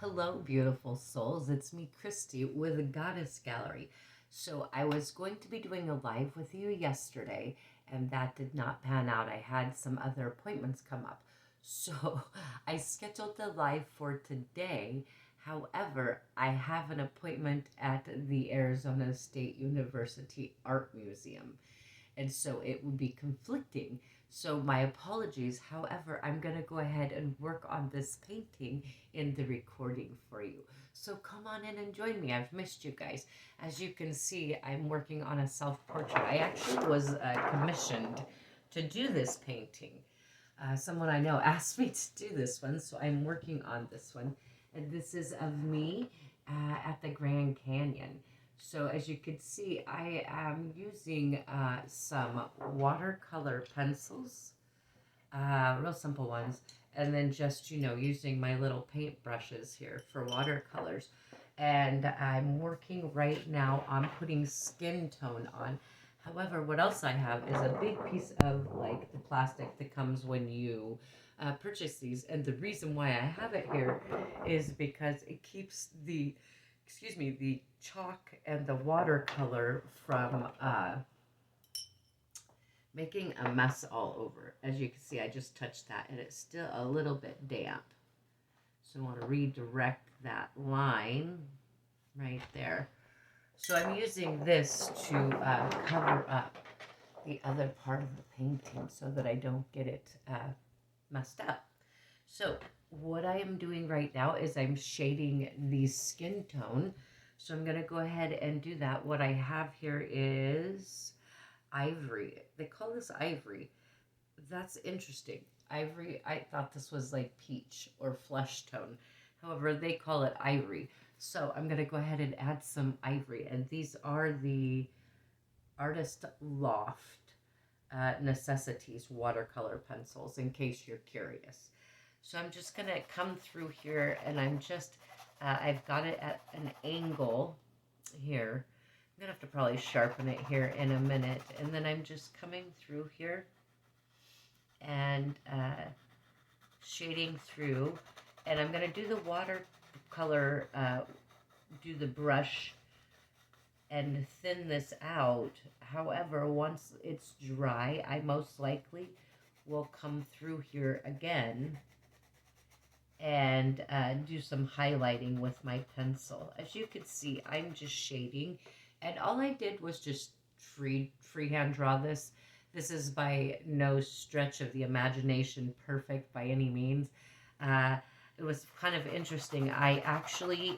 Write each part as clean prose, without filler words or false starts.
Hello, beautiful souls. It's me, Christy, with the Goddess Gallery. So, I was going to be doing a live with you yesterday, and that did not pan out. I had some other appointments come up. So, I scheduled the live for today. However, I have an appointment at the Arizona State University Art Museum, and so it would be conflicting. So, my apologies. However, I'm going to go ahead and work on this painting in the recording for you. So, come on in and join me. I've missed you guys. As you can see, I'm working on a self portrait. I actually was commissioned to do this painting. Someone I know asked me to do this one, so I'm working on this one. And this is of me at the Grand Canyon. So as you can see, I am using some watercolor pencils, real simple ones, and then just, using my little paint brushes here for watercolors. And I'm working right now on putting skin tone on. However, what else I have is a big piece of like the plastic that comes when you purchase these. And the reason why I have it here is because it keeps the chalk and the watercolor from making a mess all over. As you can see, I just touched that and it's still a little bit damp. So I want to redirect that line right there. So I'm using this to cover up the other part of the painting so that I don't get it messed up. So what I am doing right now is I'm shading the skin tone. So I'm going to go ahead and do that. What I have here is ivory. They call this ivory. That's interesting. Ivory, I thought this was like peach or flesh tone. However, they call it ivory. So I'm going to go ahead and add some ivory. And these are the Artist Loft Necessities watercolor pencils, in case you're curious. So I'm just going to come through here and I've got it at an angle here. I'm going to have to probably sharpen it here in a minute. And then I'm just coming through here and shading through. And I'm going to do the watercolor, do the brush and thin this out. However, once it's dry, I most likely will come through here again and do some highlighting with my pencil. As you can see, I'm just shading, and all I did was just freehand draw this. This is by no stretch of the imagination perfect by any means. It was kind of interesting. I actually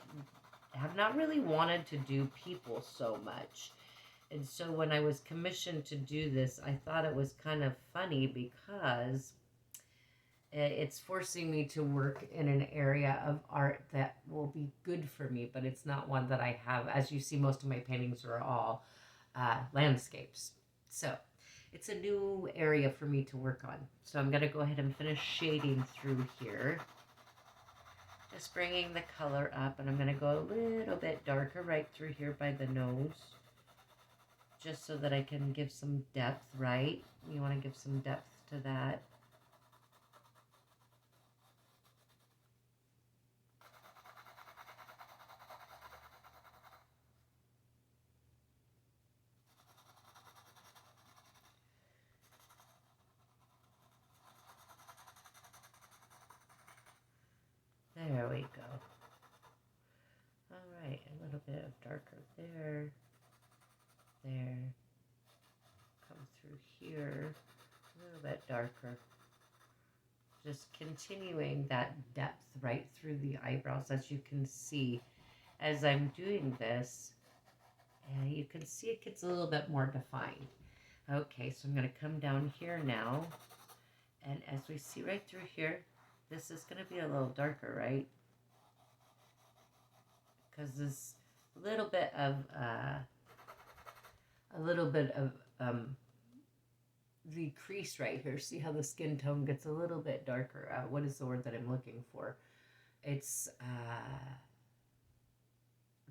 have not really wanted to do people so much. And so when I was commissioned to do this, I thought it was kind of funny because it's forcing me to work in an area of art that will be good for me, but it's not one that I have. As you see, most of my paintings are all landscapes. So it's a new area for me to work on. So I'm going to go ahead and finish shading through here. Just bringing the color up, and I'm going to go a little bit darker right through here by the nose, just so that I can give some depth, right? You want to give some depth to that. There we go. All right, a little bit of darker there. Come through here, a little bit darker. Just continuing that depth right through the eyebrows. As you can see, as I'm doing this, you can see it gets a little bit more defined. Okay, so I'm going to come down here now, and as we see right through here, this is going to be a little darker, right? Because this little bit of the crease right here. See how the skin tone gets a little bit darker. What is the word that I'm looking for? It's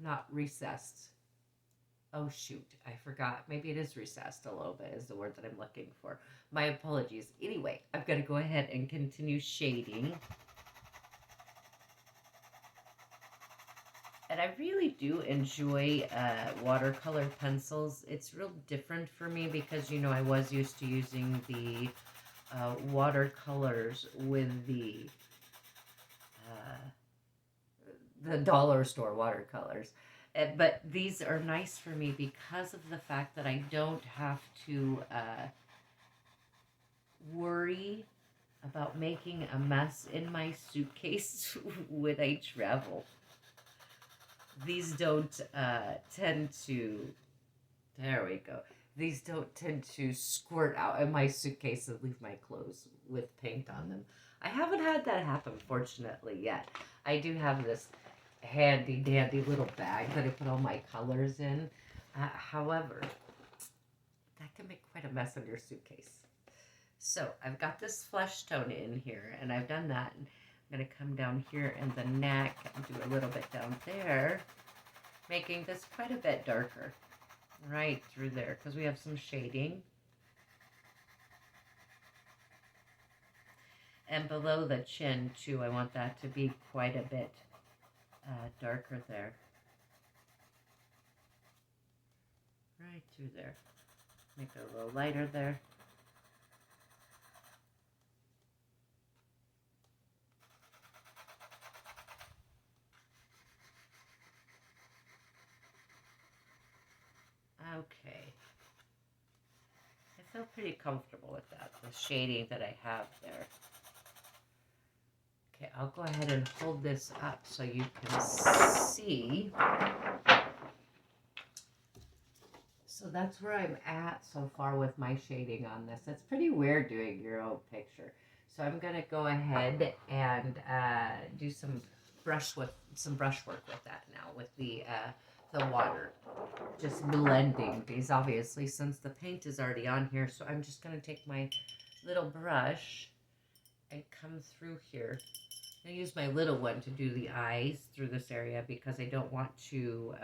not recessed. Oh shoot, I forgot. Maybe it is recessed a little bit is the word that I'm looking for. My apologies. Anyway, I've got to go ahead and continue shading. And I really do enjoy watercolor pencils. It's real different for me because, you know, I was used to using the watercolors with the dollar store watercolors. But these are nice for me because of the fact that I don't have to worry about making a mess in my suitcase when I travel. These don't tend to, there we go. These don't tend to squirt out in my suitcase and leave my clothes with paint on them. I haven't had that happen, fortunately, yet. I do have this handy dandy little bag that I put all my colors in. However, that can make quite a mess in your suitcase. So I've got this flesh tone in here, and I've done that. And I'm going to come down here in the neck and do a little bit down there, making this quite a bit darker right through there because we have some shading. And below the chin, too, I want that to be quite a bit darker there. Right through there. Make it a little lighter there. Okay. I feel pretty comfortable with that, the shading that I have there. Okay, I'll go ahead and hold this up so you can see. So that's where I'm at so far with my shading on this. It's pretty weird doing your own picture. So I'm going to go ahead and do some brushwork with that now with the water. Just blending these, obviously, since the paint is already on here. So I'm just going to take my little brush and come through here. I'm going to use my little one to do the eyes through this area because I don't want to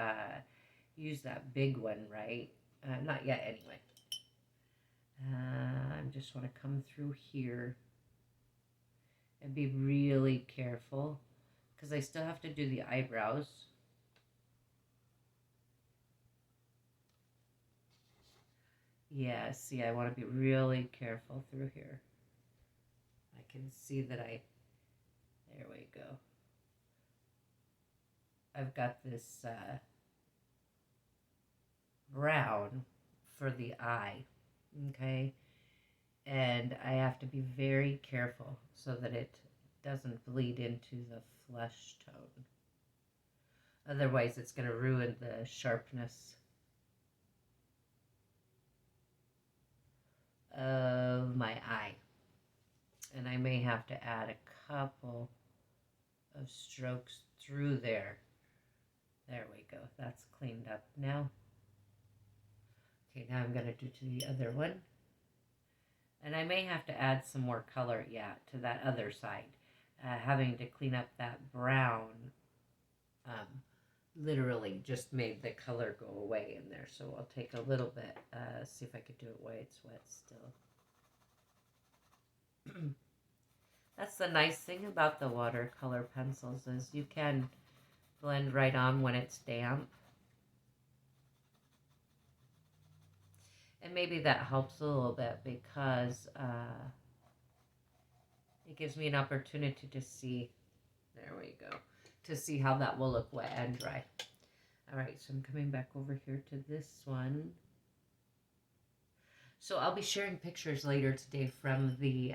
use that big one, right? Not yet, anyway. I just want to come through here and be really careful because I still have to do the eyebrows. Yeah, see, I want to be really careful through here. I can see that there we go. I've got this brown for the eye, okay? And I have to be very careful so that it doesn't bleed into the flesh tone. Otherwise, it's going to ruin the sharpness of my eye. And I may have to add a couple of strokes through there. There we go. That's cleaned up now. Okay, now I'm going to do to the other one. And I may have to add some more color, yeah, to that other side. Having to clean up that brown literally just made the color go away in there. So I'll take a little bit, see if I could do it while it's wet still. That's the nice thing about the watercolor pencils is you can blend right on when it's damp. And maybe that helps a little bit because it gives me an opportunity to see, there we go, to see how that will look wet and dry. All right, so I'm coming back over here to this one. So I'll be sharing pictures later today from the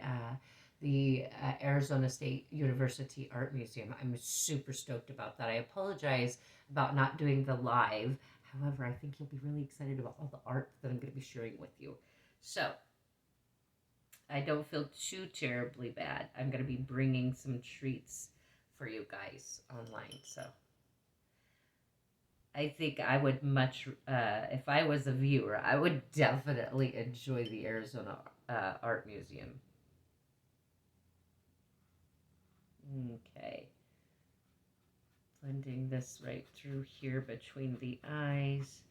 Arizona State University Art Museum. I'm super stoked about that. I apologize about not doing the live. However, I think you'll be really excited about all the art that I'm going to be sharing with you. So I don't feel too terribly bad. I'm going to be bringing some treats for you guys online. So I think I would much, if I was a viewer, I would definitely enjoy the Arizona Art Museum. Okay. Blending this right through here between the eyes.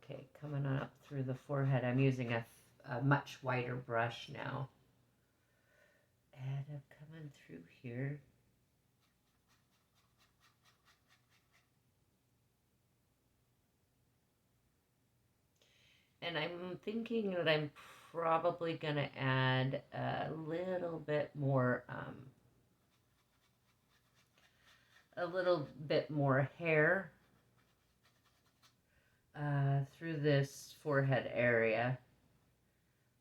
Okay, coming on up through the forehead. I'm using a much wider brush now. And I'm coming through here. And I'm thinking that I'm probably going to add a little bit more hair through this forehead area.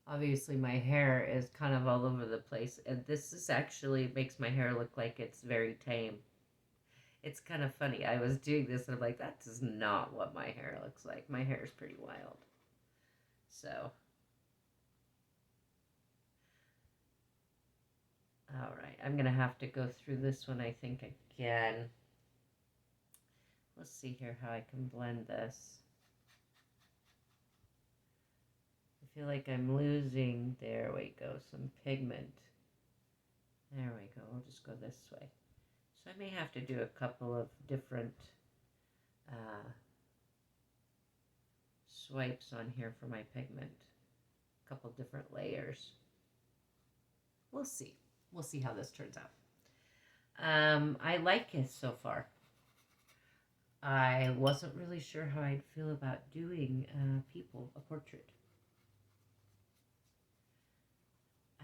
Obviously my hair is kind of all over the place, and this is actually makes my hair look like it's very tame. It's kind of funny. I was doing this and I'm like, that is not what my hair looks like. My hair is pretty wild. So, all right, I'm going to have to go through this one, I think, again. Let's see here how I can blend this. I feel like I'm losing, there we go, some pigment. There we go, we'll just go this way. So I may have to do a couple of different swipes on here for my pigment. A couple different layers. We'll see. We'll see how this turns out. I like it so far. I wasn't really sure how I'd feel about doing a portrait.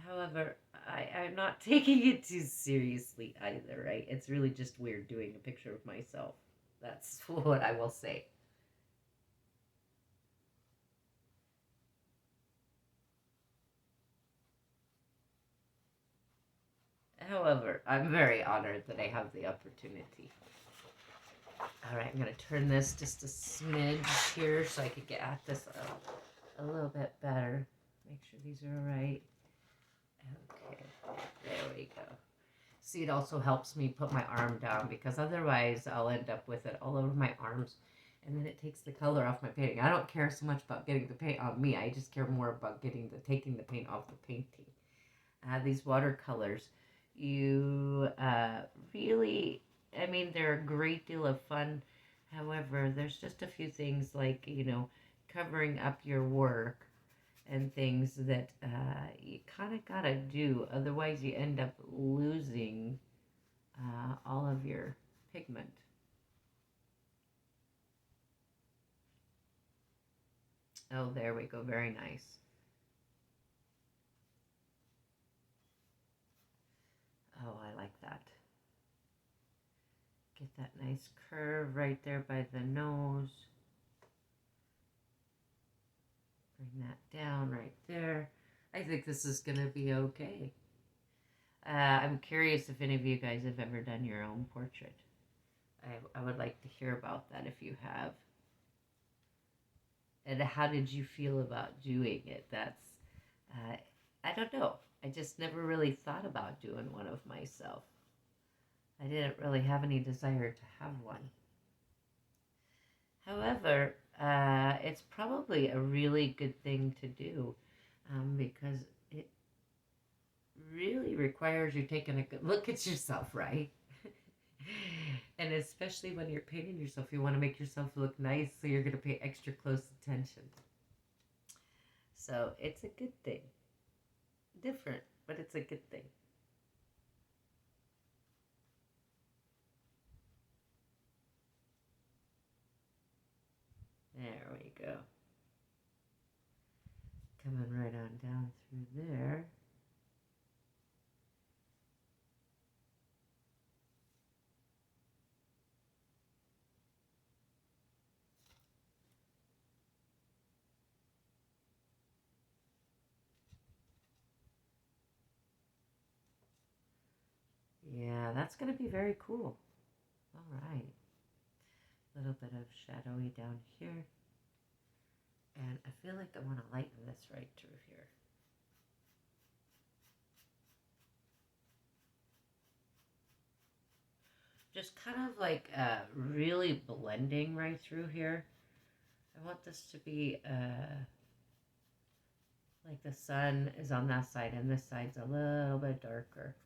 However, I'm not taking it too seriously either, right? It's really just weird doing a picture of myself. That's what I will say. However, I'm very honored that I have the opportunity. All right, I'm going to turn this just a smidge here so I could get at this a little bit better. Make sure these are all right. Okay, there we go. See, it also helps me put my arm down because otherwise I'll end up with it all over my arms and then it takes the color off my painting. I don't care so much about getting the paint on me. I just care more about taking the paint off the painting. These watercolors, you really, I mean, they're a great deal of fun. However, there's just a few things like, covering up your work and things that you kind of gotta do. Otherwise, you end up losing all of your pigment. Oh, there we go. Very nice. Oh, I like that. Get that nice curve right there by the nose. Bring that down right there. I think this is going to be okay. I'm curious if any of you guys have ever done your own portrait. I would like to hear about that if you have. And how did you feel about doing it? I don't know. I just never really thought about doing one of myself. I didn't really have any desire to have one. However, it's probably a really good thing to do because it really requires you taking a good look at yourself, right? And especially when you're painting yourself, you want to make yourself look nice, so you're going to pay extra close attention. So it's a good thing. Different, but it's a good thing. There we go. Coming right on down through there. Yeah, that's going to be very cool. All right. A little bit of shadowy down here. And I feel like I want to lighten this right through here. Just kind of like really blending right through here. I want this to be like the sun is on that side and this side's a little bit darker.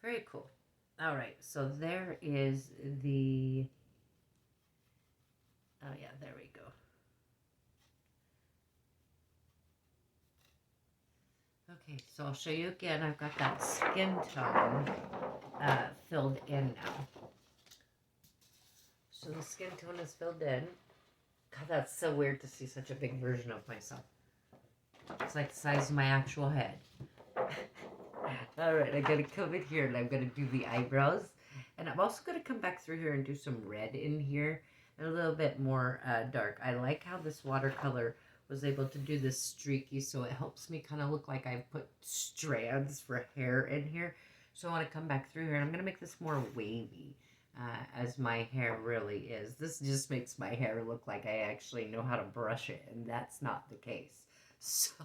Very cool. All right, so there is the, oh yeah, there we go. Okay, so I'll show you again. I've got that skin tone filled in now. So the skin tone is filled in. God, that's so weird to see such a big version of myself. It's like the size of my actual head. All right, I'm going to come in here and I'm going to do the eyebrows. And I'm also going to come back through here and do some red in here. And a little bit more dark. I like how this watercolor was able to do this streaky, so it helps me kind of look like I put strands for hair in here. So I want to come back through here and I'm going to make this more wavy. As my hair really is. This just makes my hair look like I actually know how to brush it, and that's not the case. So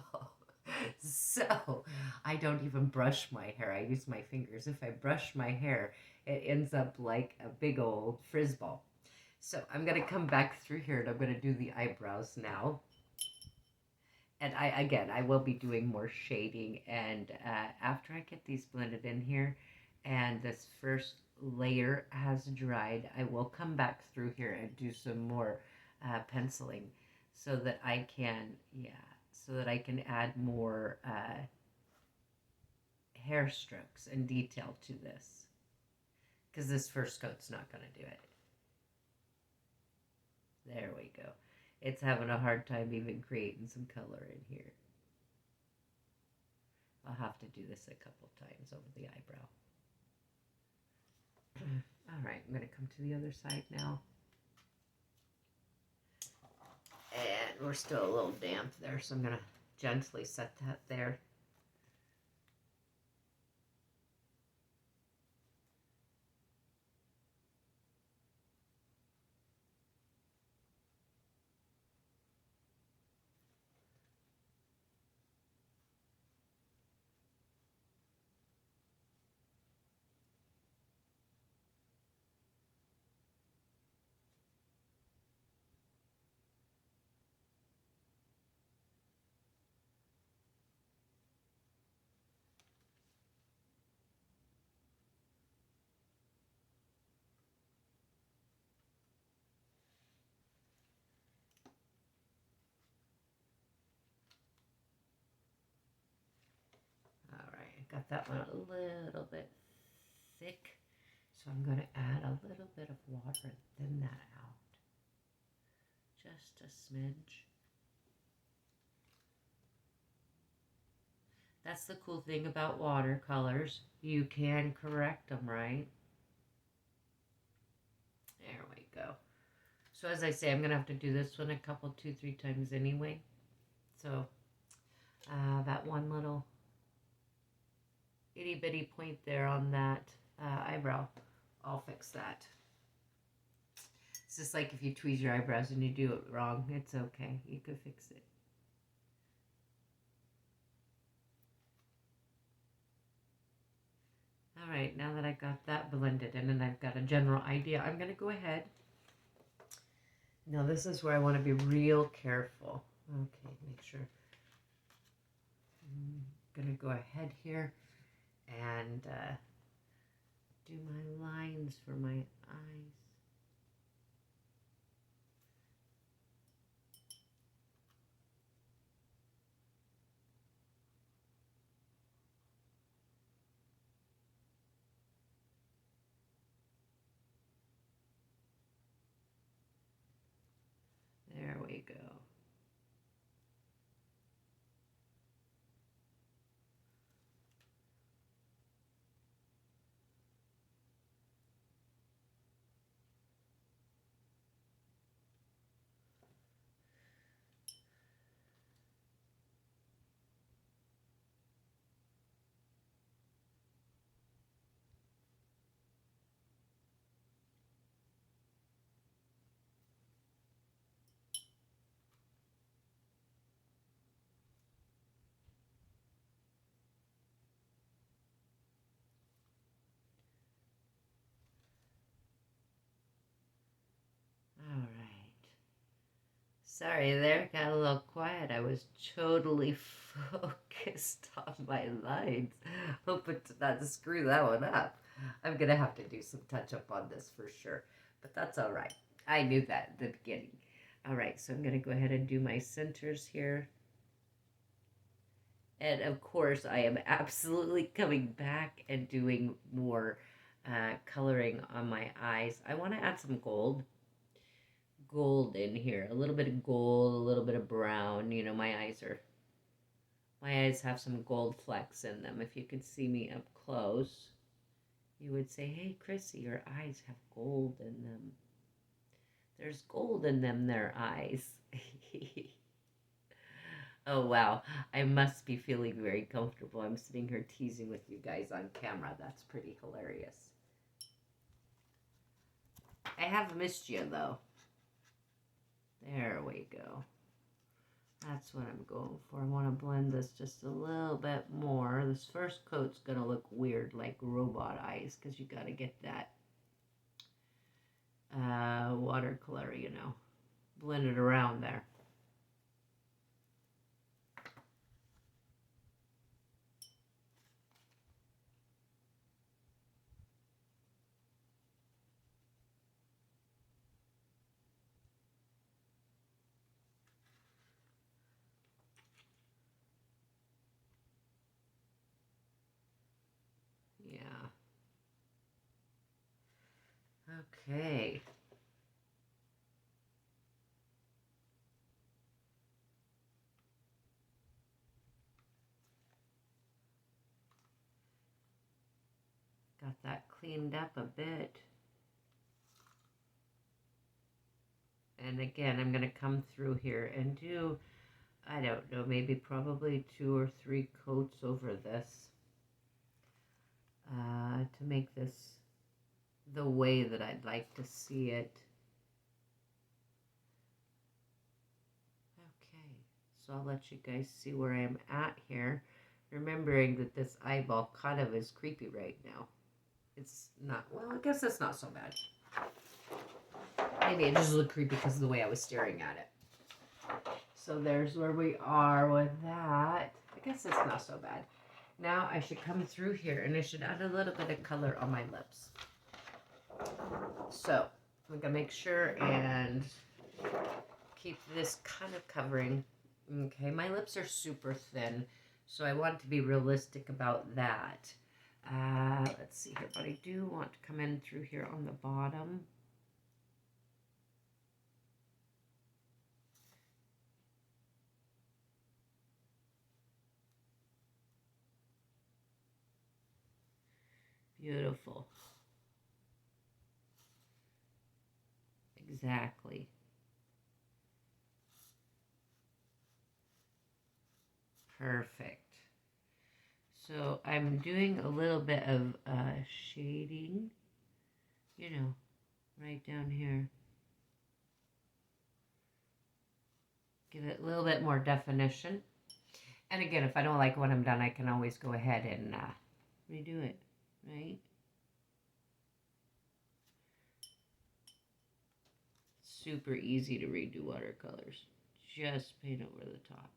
I don't even brush my hair. I use my fingers. If I brush my hair, it ends up like a big old frisball. So I'm going to come back through here, and I'm going to do the eyebrows now. And I will be doing more shading, and after I get these blended in here, and this first layer has dried, I will come back through here and do some more penciling so that I can, add more hair strokes and detail to this, because this first coat's not going to do it. There we go. It's having a hard time even creating some color in here. I'll have to do this a couple times over the eyebrow. All right, I'm going to come to the other side now. And we're still a little damp there, so I'm going to gently set that there. Got that one a little bit thick, so I'm going to add a little bit of water and thin that out. Just a smidge. That's the cool thing about watercolors. You can correct them, right? There we go. So as I say, I'm going to have to do this one a couple, 2-3 times anyway. So that one little itty bitty point there on that eyebrow, I'll fix that. It's just like if you tweeze your eyebrows and you do it wrong, it's okay. You could fix it. All right, now that I got that blended in and I've got a general idea, I'm going to go ahead. Now this is where I want to be real careful. Okay, make sure. I'm going to go ahead here and do my lines for my eyes. There we go. Sorry there, got a little quiet. I was totally focused on my lines, hoping to not screw that one up. I'm gonna have to do some touch up on this for sure, but that's all right. I knew that at the beginning. All right, so I'm gonna go ahead and do my centers here. And of course, I am absolutely coming back and doing more coloring on my eyes. I want to add some gold in here, a little bit of gold, a little bit of brown. You know, my eyes have some gold flecks in them. If you could see me up close, you would say, hey Chrissy, your eyes have gold in them. There's gold in them, their eyes. Oh wow, I must be feeling very comfortable. I'm sitting here teasing with you guys on camera. That's pretty hilarious. I have missed you though. There we go. That's what I'm going for. I want to blend this just a little bit more. This first coat's going to look weird like robot eyes because you got to get that watercolor, you know, blend it around there. Yeah. Okay. Got that cleaned up a bit. And again, I'm going to come through here and do, I don't know, maybe probably 2 or 3 coats over this to make this the way that I'd like to see it. Okay, so I'll let you guys see where I'm at here, remembering that this eyeball kind of is creepy right now. It's not, well, I guess it's not so bad. Maybe it just looked creepy because of the way I was staring at it. So there's where we are with that. I guess it's not so bad. Now I should come through here and I should add a little bit of color on my lips. So I'm gonna make sure and keep this kind of covering. Okay, my lips are super thin, so I want to be realistic about that. Let's see here, but I do want to come in through here on the bottom. Beautiful. Exactly. Perfect. So I'm doing a little bit of shading, you know, right down here. Give it a little bit more definition. And again, if I don't like what I'm done, I can always go ahead and redo it, right? Super easy to redo watercolors. Just paint over the top.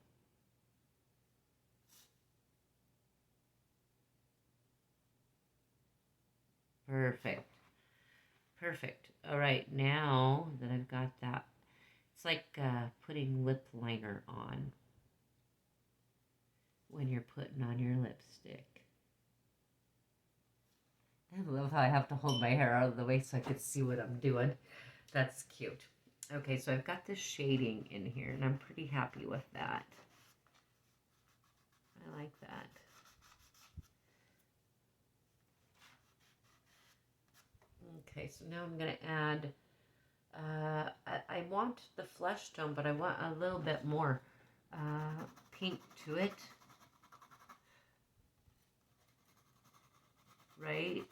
Perfect. Perfect. All right, now that I've got that, it's like putting lip liner on when you're putting on your lipstick. I love how I have to hold my hair out of the way so I can see what I'm doing. That's cute. Okay, so I've got this shading in here, and I'm pretty happy with that. I like that. Okay, so now I'm going to add, I want the flesh tone, but I want a little bit more pink to it. Right?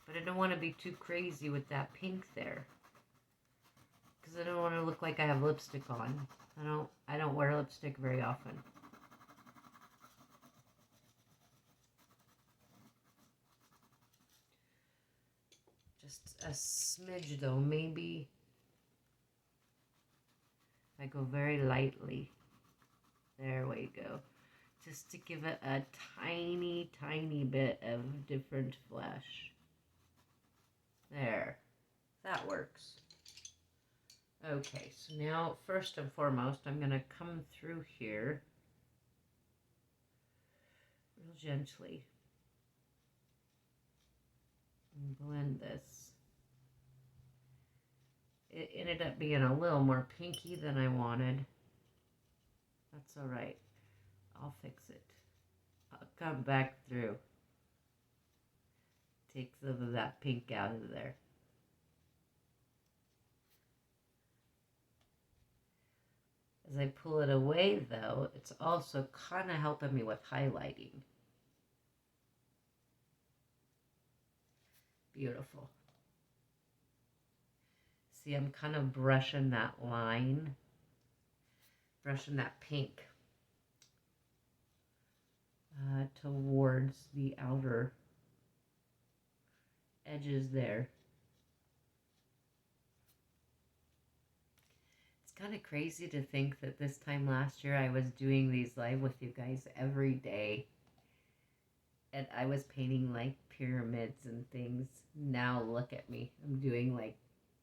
But I don't want to be too crazy with that pink there. Because I don't want to look like I have lipstick on. I don't wear lipstick very often. Just a smidge though, maybe I go very lightly. There we go. Just to give it a tiny, tiny bit of different flesh. There. That works. Okay, so now first and foremost, I'm going to come through here real gently and blend this. It ended up being a little more pinky than I wanted. That's all right. I'll fix it. I'll come back through. Take some of that pink out of there. As I pull it away, though, it's also kind of helping me with highlighting. Beautiful. See, I'm kind of brushing that line, brushing that pink towards the outer edges there. It's kind of crazy to think that this time last year I was doing these live with you guys every day. And I was painting like pyramids and things. Now look at me. I'm doing like